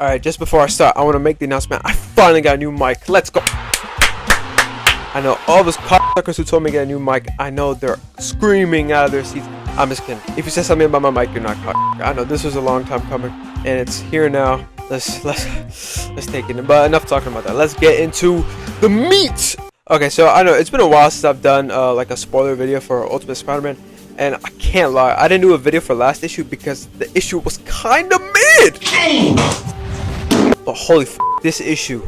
Alright, just before I start, I want to make the announcement. I finally got a new mic. Let's go. I know all those cocksuckers who told me to get a new mic, I know they're screaming out of their seats. I'm just kidding. If you say something about my mic, you're not cock. I know this was a long time coming, and it's here now. Let's take it in. But enough talking about that. Let's get into the meat. Okay, so I know it's been a while since I've done like a spoiler video for Ultimate Spider-Man, and I can't lie, I didn't do a video for last issue because the issue was kind of mid. But holy f, this issue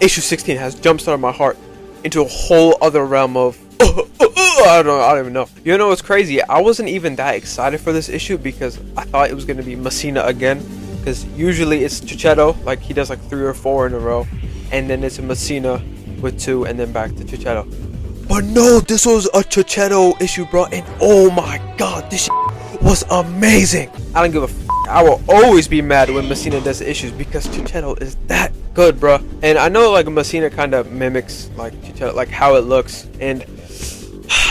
16 has jump-started my heart into a whole other realm of I don't even know. You know what's crazy? I wasn't even that excited for this issue because I thought it was gonna be Messina again. Because usually it's Chichetto, like he does like 3 or 4 in a row, and then it's a Messina with 2, and then back to Chichetto. But no, this was a Chichetto issue, bro, and oh my god, this shit was amazing. I don't give a f. I will always be mad when Messina does issues because Chichetto is that good, bro. And I know like Messina kind of mimics like Chichetto, like how it looks, and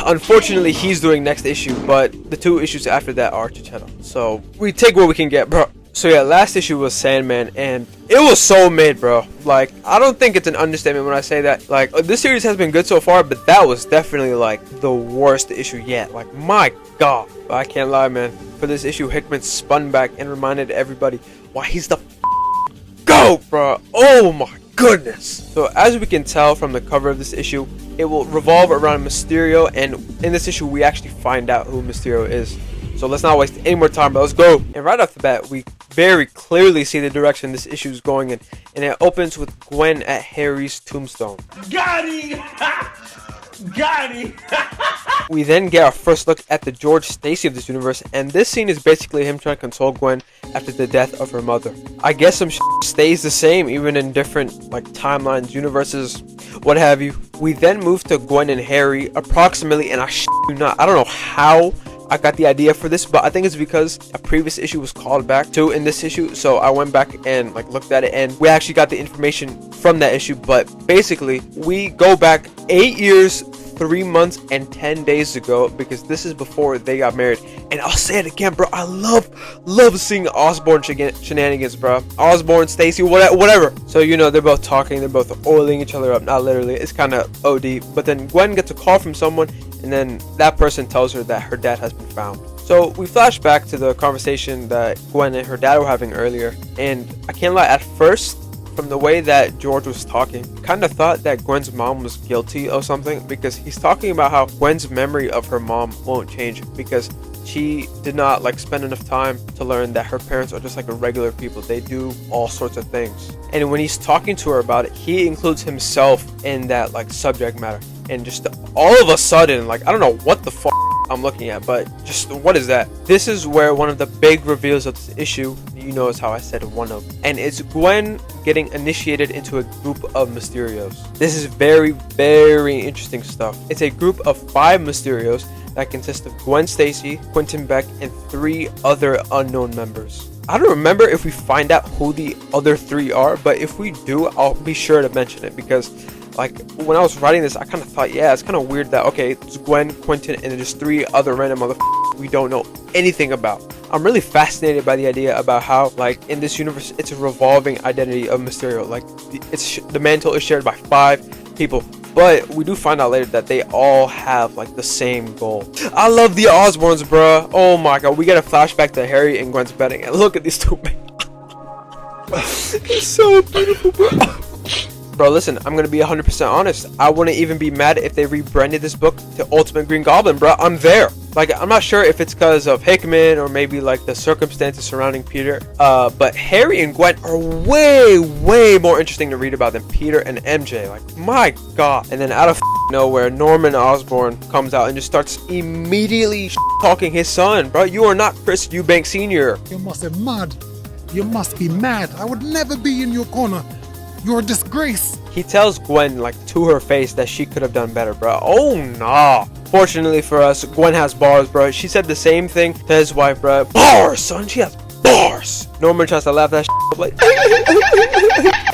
unfortunately he's doing next issue, but the 2 issues after that are Chichetto. So we take what we can get, bro. So yeah, last issue was Sandman, and it was so mid, bro. Like, I don't think it's an understatement when I say that. Like, this series has been good so far, but that was definitely like the worst issue yet. Like, my god. But I can't lie, man. For this issue, Hickman spun back and reminded everybody why he's the GOAT, bro. Oh my goodness. So as we can tell from the cover of this issue, it will revolve around Mysterio, and in this issue we actually find out who Mysterio is. So let's not waste any more time, but let's go. And right off the bat, we very clearly see the direction this issue is going in, and it opens with Gwen at Harry's tombstone. Got him! Got him! We then get our first look at the George Stacy of this universe, and this scene is basically him trying to console Gwen after the death of her mother. I guess some stays the same even in different like timelines, universes, what have you. We then move to Gwen and Harry approximately, and I don't know how I got the idea for this, but I think it's because a previous issue was called back to in this issue, so I went back and like looked at it, and we actually got the information from that issue. But basically we go back 8 years, 3 months and 10 days ago, because this is before they got married. And I'll say it again, bro, I love seeing Osborn shenanigans, bro. Osborn, Stacy, whatever. So you know, they're both talking, they're both oiling each other up, not literally, it's kind of OD. But then Gwen gets a call from someone, and then that person tells her that her dad has been found. So we flash back to the conversation that Gwen and her dad were having earlier, and I can't lie, at first, from the way that George was talking, kind of thought that Gwen's mom was guilty of something, because he's talking about how Gwen's memory of her mom won't change because she did not like spend enough time to learn that her parents are just like regular people. They do all sorts of things, and when he's talking to her about it, he includes himself in that like subject matter. And just all of a sudden, like, I don't know what the fuck I'm looking at, but just what is that? This is where one of the big reveals of this issue, you notice how I said one of, and it's Gwen getting initiated into a group of Mysterios. This is very, very interesting stuff. It's a group of 5 Mysterios that consist of Gwen Stacy, Quentin Beck, and 3 other unknown members. I don't remember if we find out who the other 3 are, but if we do, I'll be sure to mention it, because like when I was writing this, I kind of thought, yeah, it's kind of weird that, okay, it's Gwen, Quentin, and just 3 other random motherfuckers we don't know anything about. I'm really fascinated by the idea about how, like, in this universe, it's a revolving identity of Mysterio. Like, the mantle is shared by 5 people, but we do find out later that they all have like the same goal. I love the Osborns, bro. Oh my god, we get a flashback to Harry and Gwen's wedding, and look at these 2 men. It's so beautiful, bro. Bro, listen, I'm gonna be 100% honest. I wouldn't even be mad if they rebranded this book to Ultimate Green Goblin, bro. I'm there. Like, I'm not sure if it's because of Hickman or maybe like the circumstances surrounding Peter. But Harry and Gwen are way more interesting to read about than Peter and MJ. Like, my god. And then out of nowhere, Norman Osborn comes out and just starts immediately talking his son. Bro, you are not Chris Eubank Sr. You must be mad. You must be mad. I would never be in your corner. You're a disgrace. He tells Gwen, like, to her face that she could have done better, bro. Oh, nah. Fortunately for us, Gwen has bars, bro. She said the same thing to his wife, bro. Bars, son. She has bars. Norman tries to laugh that shit up, like,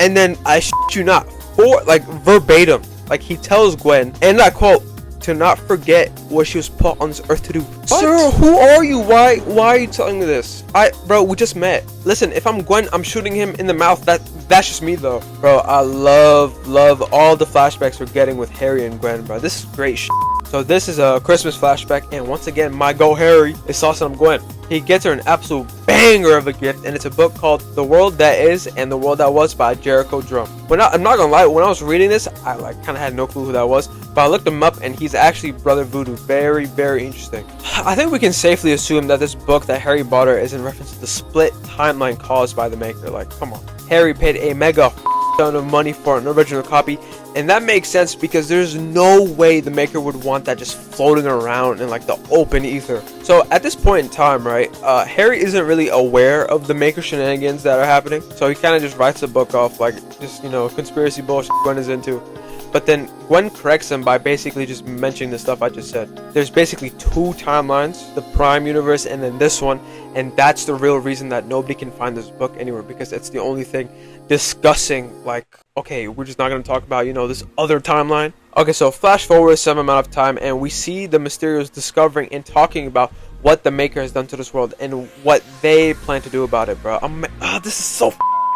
and then I shit you not, verbatim, like, he tells Gwen, and I quote, to not forget what she was put on this earth to do. What? Sir, who are you? Why are you telling me this? Bro, we just met. Listen, if I'm Gwen, I'm shooting him in the mouth. That's just me though. Bro, I love all the flashbacks we're getting with Harry and Gwen, bro. This is great shit. So this is a Christmas flashback, and once again, my go Harry is saucing up Gwen. He gets her an absolute banger of a gift, and it's a book called The World That Is and The World That Was by Jericho Drum. I'm not gonna lie, when I was reading this, I kind of had no clue who that was, but I looked him up, and he's actually Brother Voodoo. Very, very interesting. I think we can safely assume that this book that Harry bought her is in reference to the split timeline caused by the maker. Like, come on. Harry paid a mega ton of money for an original copy, and that makes sense because there's no way the maker would want that just floating around in like the open ether. So at this point in time, right, Harry isn't really aware of the maker shenanigans that are happening, so he kind of just writes the book off like just, you know, conspiracy bullshit Gwen is into. But then Gwen corrects him by basically just mentioning the stuff I just said. There's basically two timelines, the Prime universe and then this one, and that's the real reason that nobody can find this book anywhere, because it's the only thing discussing, like, okay, we're just not going to talk about, you know, this other timeline. Okay, so flash forward some amount of time, and we see the Mysterios discovering and talking about what the maker has done to this world and what they plan to do about it, bro. This is so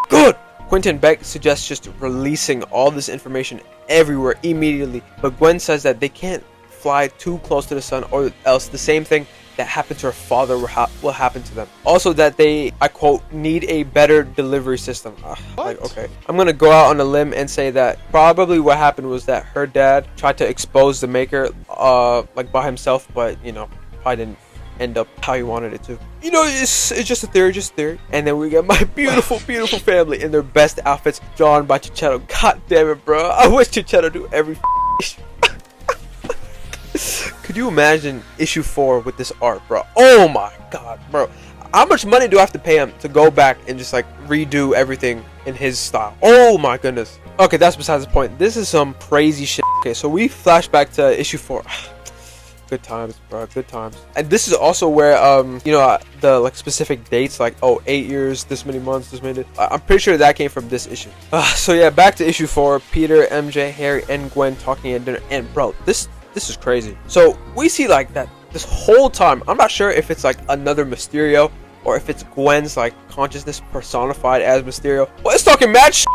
good. Quentin Beck suggests just releasing all this information everywhere immediately, but Gwen says that they can't fly too close to the sun, or else the same thing that happened to her father will happen to them. Also that they, I quote, need a better delivery system. Like, okay. I'm gonna go out on a limb and say that probably what happened was that her dad tried to expose the maker like by himself, but, you know, probably didn't end up how he wanted it to. You know, it's just a theory, And then we get my beautiful family in their best outfits drawn by Chichetto. God damn it, bro. I wish Chichetto do every issue. Could you imagine issue 4 with this art, bro? Oh my god, bro. How much money do I have to pay him to go back and just like redo everything in his style? Oh my goodness. Okay, that's besides the point. This is some crazy shit. Okay, so we flash back to issue 4. Good times, bro. Good times. And this is also where you know, the like specific dates, like 8 years, this many months, this many. I'm pretty sure that came from this issue. So yeah, back to issue 4. Peter, MJ, Harry, and Gwen talking at dinner. And bro, this is crazy. So we see like that this whole time. I'm not sure if it's like another Mysterio or if it's Gwen's like consciousness personified as Mysterio. Well, it's talking mad shit.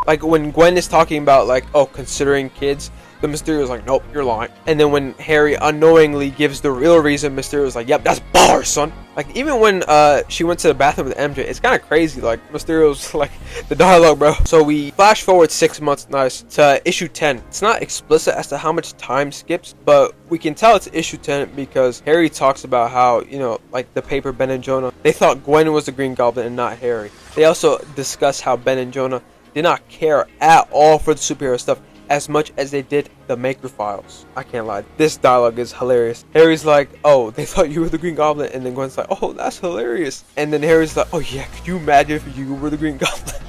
Like when Gwen is talking about like, oh, considering kids, the Mysterio's like, nope, you're lying. And then when Harry unknowingly gives the real reason, Mysterio's like, yep, that's bars, son. Like even when she went to the bathroom with MJ, it's kind of crazy. Like Mysterio's like the dialogue, bro. So we flash forward 6 months, nice, to issue 10. It's not explicit as to how much time skips, but we can tell it's issue 10 because Harry talks about how, you know, like the paper Ben and Jonah, they thought Gwen was the Green Goblin and not Harry. They also discuss how Ben and Jonah did not care at all for the superhero stuff as much as they did the Maker Files. I can't lie, this dialogue is hilarious. Harry's like, oh, they thought you were the Green Goblin, and then Gwen's like, oh, that's hilarious. And then Harry's like, oh yeah, could you imagine if you were the Green Goblin?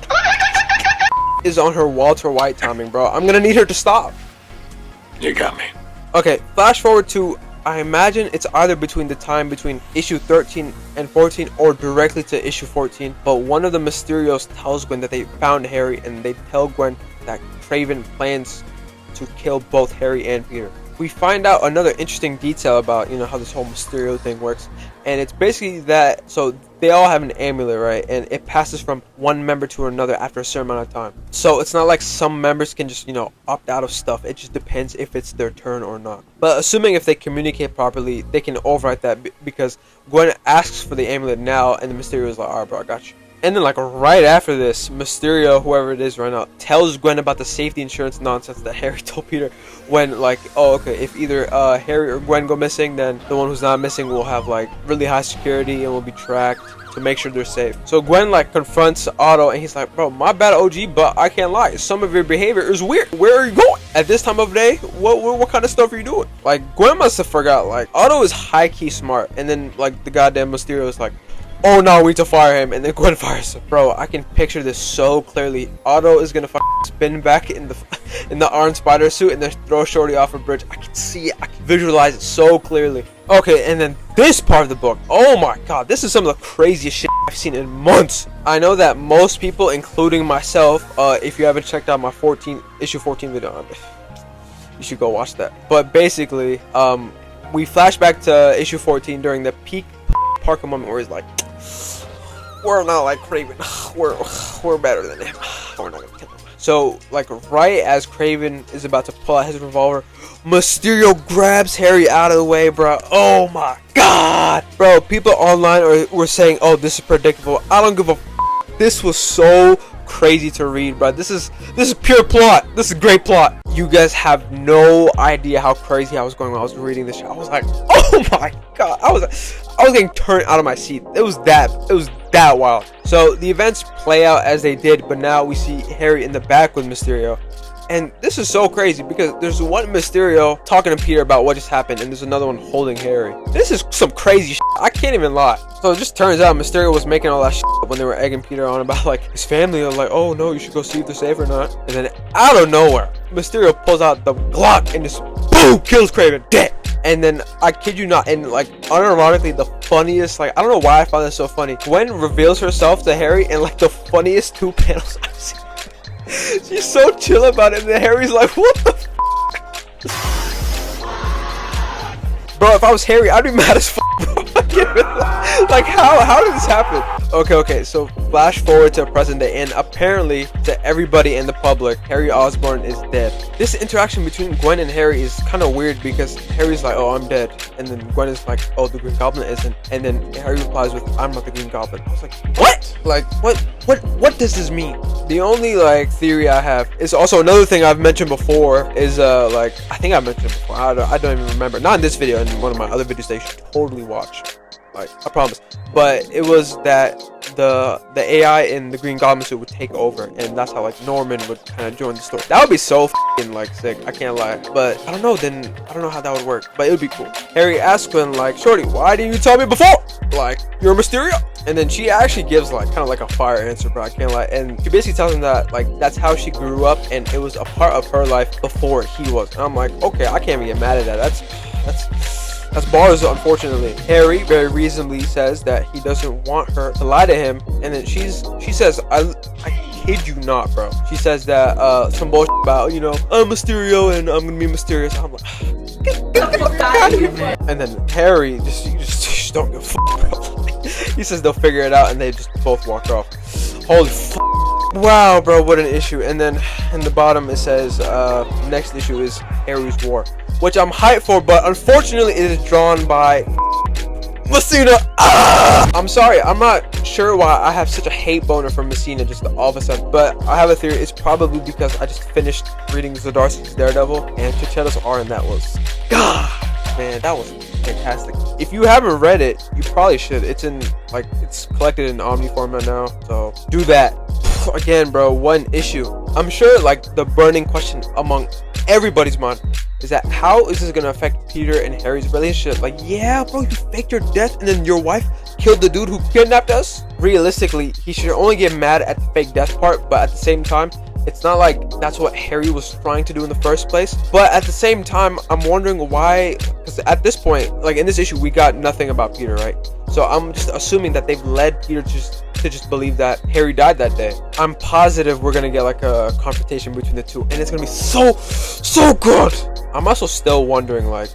Is on her Walter White timing, bro. I'm gonna need her to stop. You got me. Okay, flash forward to, I imagine it's either between the time between issue 13 and 14 or directly to issue 14, but one of the Mysterios tells Gwen that they found Harry, and they tell Gwen that Craven plans to kill both Harry and Peter. We find out another interesting detail about, you know, how this whole Mysterio thing works, and it's basically that, so they all have an amulet, right, and it passes from one member to another after a certain amount of time. So it's not like some members can just, you know, opt out of stuff. It just depends if it's their turn or not. But assuming if they communicate properly, they can overwrite that because Gwen asks for the amulet now, and the Mysterio is like, alright bro, I got you. And then like right after this, Mysterio, whoever it is right now, tells Gwen about the safety insurance nonsense that Harry told Peter when like, oh okay, if either Harry or Gwen go missing, then the one who's not missing will have like really high security and will be tracked to make sure they're safe. So Gwen like confronts Otto and he's like, bro, my bad OG, but I can't lie, some of your behavior is weird. Where are you going? At this time of day, what kind of stuff are you doing? Like Gwen must have forgot, like Otto is high-key smart, and then like the goddamn Mysterio is like, oh no, we need to fire him, and then Gwen fires him. Bro, I can picture this so clearly. Otto is gonna spin back in the Iron Spider suit and then throw Shorty off a bridge. I can see it, I can visualize it so clearly. Okay, and then this part of the book, oh my god, this is some of the craziest shit I've seen in months. I know that most people, including myself, if you haven't checked out my issue 14 video, You should go watch that. But basically, we flash back to issue 14 during the peak Parker moment where he's like, we're not like Craven. We're better than him. We're not gonna kill him. So, like, right as Craven is about to pull out his revolver, Mysterio grabs Harry out of the way, bro. Oh my god, bro. People online were saying, "Oh, this is predictable." I don't give a. This was so crazy to read, bro. This is pure plot. This is great plot. You guys have no idea how crazy I was going when I was reading this shit. I was like, oh my god. I was getting turned out of my seat. It was that wild. So the events play out as they did, but now we see Harry in the back with Mysterio. And this is so crazy because there's one Mysterio talking to Peter about what just happened, and there's another one holding Harry. This is some crazy shit. I can't even lie. So it just turns out Mysterio was making all that shit when they were egging Peter on about like his family. They're like, oh no, you should go see if they're safe or not. And then out of nowhere, Mysterio pulls out the Glock and just boom, kills Craven dead. And then I kid you not, and like unironically, the funniest, like I don't know why I found this so funny. Gwen reveals herself to Harry in like the funniest 2 panels I've seen. She's so chill about it, and then Harry's like, what the bro, if I was Harry, I'd be mad as bro. Like, how did this happen? Okay, so flash forward to present day, and apparently to everybody in the public, Harry Osborn is dead. This interaction between Gwen and Harry is kind of weird because Harry's like, oh, I'm dead, and then Gwen is like, oh, the Green Goblin isn't, and then Harry replies with, I'm not the Green Goblin. I was like, what? Like, what does this mean? The only like theory I have is also another thing I've mentioned before is like I think I mentioned it before. I don't even remember. Not in this video, in one of my other videos that you should totally watch. Like, I promise. But it was that the AI in the Green Goblin suit would take over, and that's how like Norman would kind of join the story. That would be so f***ing like sick. I can't lie. But I don't know. Then I don't know how that would work. But it would be cool. Harry asks Gwen like, "Shorty, why didn't you tell me before? Like, you're a Mysterio?" And then she actually gives like kind of like a fire answer, bro. I can't lie. And she basically tells him that like that's how she grew up, and it was a part of her life before he was. And I'm like, okay, I can't even get mad at that. That's bars, unfortunately. Harry very reasonably says that he doesn't want her to lie to him, and then she says, I kid you not, bro. She says that some bullshit about, you know, I'm Mysterio and I'm gonna be mysterious. I'm like, get the fuck out of here, man. And then Harry just don't give a fuck, bro. He says they'll figure it out, and they just both walk off. Holy fuck. Wow, bro, what an issue. And then in the bottom it says next issue is Harry's War, which I'm hyped for, but unfortunately it is drawn by Messina. I'm sorry, I'm not sure why I have such a hate boner for Messina just all of a sudden, but I have a theory. It's probably because I just finished reading Zdarsky's Daredevil, and Chichetta's art in that was, God, man, that was fantastic. If you haven't read it, you probably should. It's in like it's collected in Omni format now, so do that. Again, bro, one issue. I'm sure like the burning question among everybody's mind is that how is this gonna affect Peter and Harry's relationship? Like, yeah, bro, you faked your death and then your wife killed the dude who kidnapped us. Realistically, he should only get mad at the fake death part, but at the same time, it's not like that's what Harry was trying to do in the first place. But at the same time, I'm wondering why, because at this point, like in this issue, we got nothing about Peter, right? So I'm just assuming that they've led Peter to just believe that Harry died that day. I'm positive we're gonna get like a confrontation between the two, and it's gonna be so good. I'm also still wondering like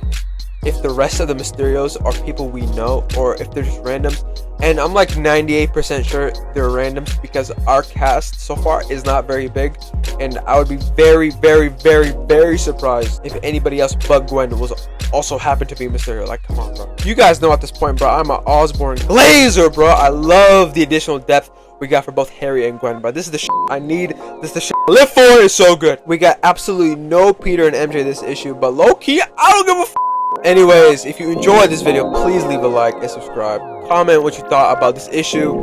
if the rest of the Mysterios are people we know or if they're just randoms. And I'm like 98% sure they're randoms because our cast so far is not very big, and I would be very surprised if anybody else but Gwen was also happened to be Mysterio. Like, come on, bro. You guys know at this point, bro, I'm an Osborn glazer, bro. I love the additional depth we got for both Harry and Gwen, bro. This is the shit I need. This is the shit I live for. It's so good. We got absolutely no Peter and MJ this issue, but low-key, I don't give a f. Anyways, if you enjoyed this video, please leave a like and subscribe. Comment what you thought about this issue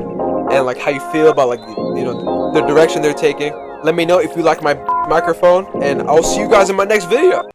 and like how you feel about like you know the direction they're taking. Let me know if you like my microphone, and I'll see you guys in my next video.